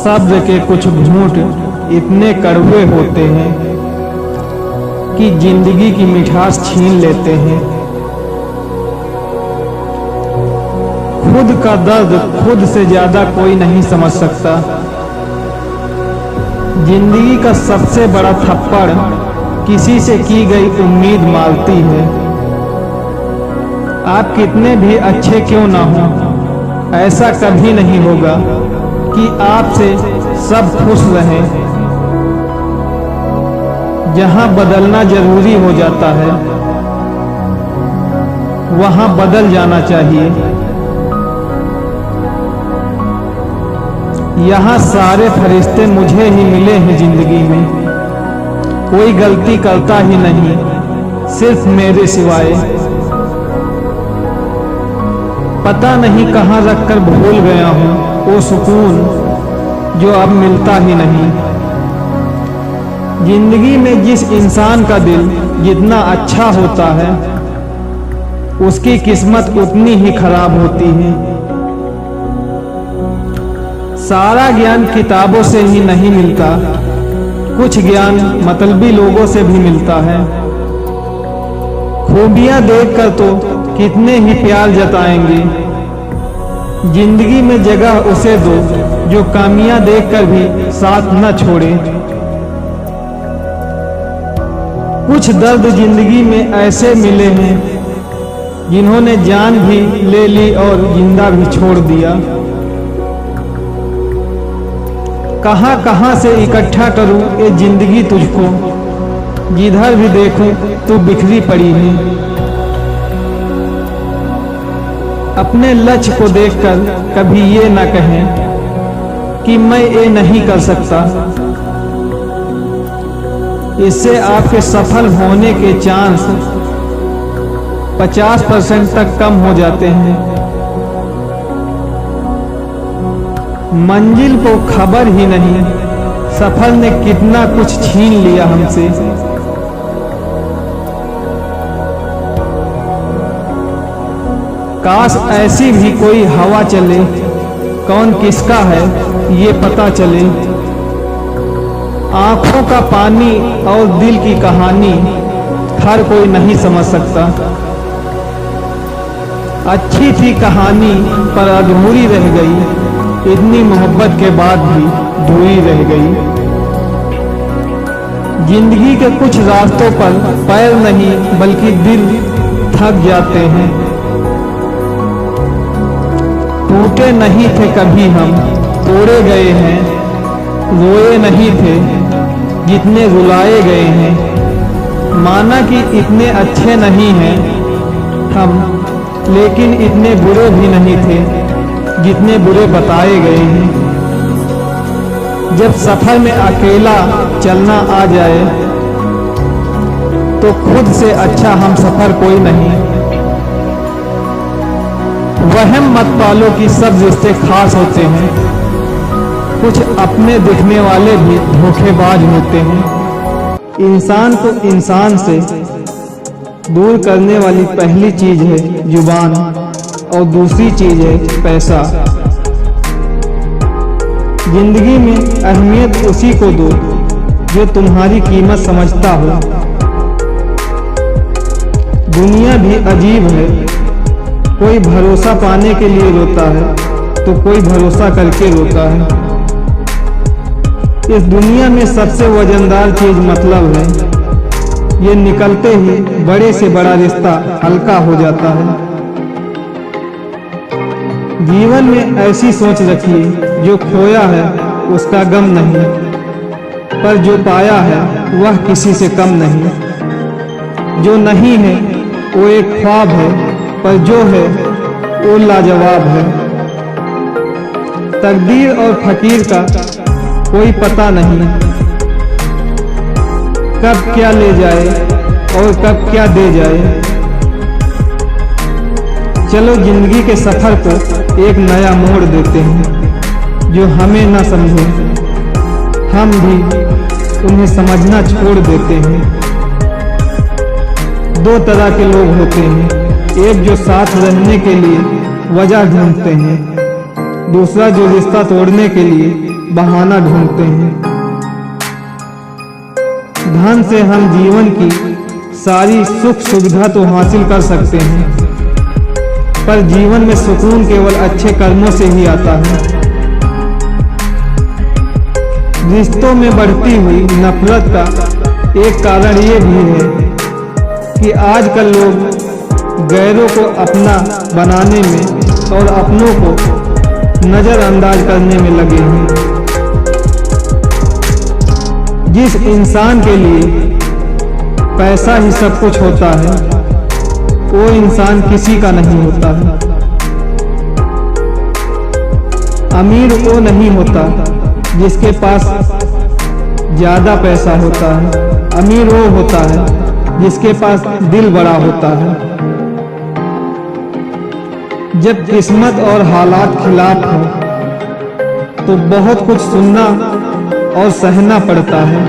सब्र के कुछ घूंट इतने कड़वे होते हैं कि जिंदगी की मिठास छीन लेते हैं। खुद का दर्द खुद से ज्यादा कोई नहीं समझ सकता। जिंदगी का सबसे बड़ा थप्पड़ किसी से की गई उम्मीद मारती है। आप कितने भी अच्छे क्यों ना हो, ऐसा कभी नहीं होगा कि आपसे सब खुश रहें। जहां बदलना जरूरी हो जाता है वहां बदल जाना चाहिए। यहाँ सारे फरिश्ते मुझे ही मिले हैं जिंदगी में, कोई गलती करता ही नहीं सिर्फ मेरे सिवाय। पता नहीं कहाँ रखकर भूल गया हूँ वो सुकून जो अब मिलता ही नहीं। जिंदगी में जिस इंसान का दिल जितना अच्छा होता है उसकी किस्मत उतनी ही खराब होती है। सारा ज्ञान किताबों से ही नहीं मिलता, कुछ ज्ञान मतलबी लोगों से भी मिलता है। खूबियां देखकर तो कितने ही प्यार जताएंगे, जिंदगी में जगह उसे दो जो कामियां देखकर भी साथ न छोड़े। कुछ दर्द जिंदगी में ऐसे मिले हैं जिन्होंने जान भी ले ली और जिंदा भी छोड़ दिया। कहां कहां से इकट्ठा करूं ये जिंदगी तुझको, जिधर भी देखूं तू बिखरी पड़ी है। अपने लक्ष्य को देखकर कभी ये न कहें कि मैं ये नहीं कर सकता। इससे आपके सफल होने के चांस 50% तक कम हो जाते हैं। मंजिल को खबर ही नहीं सफल ने कितना कुछ छीन लिया हमसे। काश ऐसी भी कोई हवा चले, कौन किसका है ये पता चले। आंखों का पानी और दिल की कहानी हर कोई नहीं समझ सकता। अच्छी थी कहानी पर अधूरी रह गई, इतनी मोहब्बत के बाद भी दूरी रह गई। जिंदगी के कुछ रास्तों पर पैर नहीं बल्कि दिल थक जाते हैं। टूटे नहीं थे कभी हम, तोड़े गए हैं। रोए नहीं थे जितने रुलाए गए हैं। माना कि इतने अच्छे नहीं हैं हम, लेकिन इतने बुरे भी नहीं थे जितने बुरे बताए गए हैं। जब सफर में अकेला चलना आ जाए तो खुद से अच्छा हम सफर कोई नहीं। वहम मत पालो कि सब रिश्ते खास होते हैं, कुछ अपने दिखने वाले भी धोखेबाज होते हैं। इंसान को इंसान से दूर करने वाली पहली चीज है जुबान और दूसरी चीज है पैसा। जिंदगी में अहमियत उसी को दो जो तुम्हारी कीमत समझता हो। दुनिया भी अजीब है, कोई भरोसा पाने के लिए रोता है तो कोई भरोसा करके रोता है। इस दुनिया में सबसे वजनदार चीज मतलब है, ये निकलते ही बड़े से बड़ा रिश्ता हल्का हो जाता है। जीवन में ऐसी सोच रखिए, जो खोया है उसका गम नहीं, पर जो पाया है वह किसी से कम नहीं। जो नहीं है वो एक ख्वाब है, पर जो है वो लाजवाब है। तकदीर और फकीर का कोई पता नहीं, कब क्या ले जाए और कब क्या दे जाए। चलो जिंदगी के सफर को एक नया मोड़ देते हैं। जो हमें ना समझे हम भी उन्हें समझना छोड़ देते हैं। दो तरह के लोग होते हैं, एक जो साथ रहने के लिए वजह ढूंढते हैं, दूसरा जो रिश्ता तोड़ने के लिए बहाना ढूंढते हैं। धन से हम जीवन की सारी सुख सुविधा तो हासिल कर सकते हैं, पर जीवन में सुकून केवल अच्छे कर्मों से ही आता है। रिश्तों में बढ़ती हुई नफरत का एक कारण ये भी है कि आजकल लोग गैरों को अपना बनाने में और अपनों को नजरअंदाज करने में लगे हैं। जिस इंसान के लिए पैसा ही सब कुछ होता है, वो इंसान किसी का नहीं होता है। अमीर वो नहीं होता जिसके पास ज्यादा पैसा होता है, अमीर वो होता है जिसके पास दिल बड़ा होता है। जब किस्मत और हालात खिलाफ हो तो बहुत कुछ सुनना और सहना पड़ता है।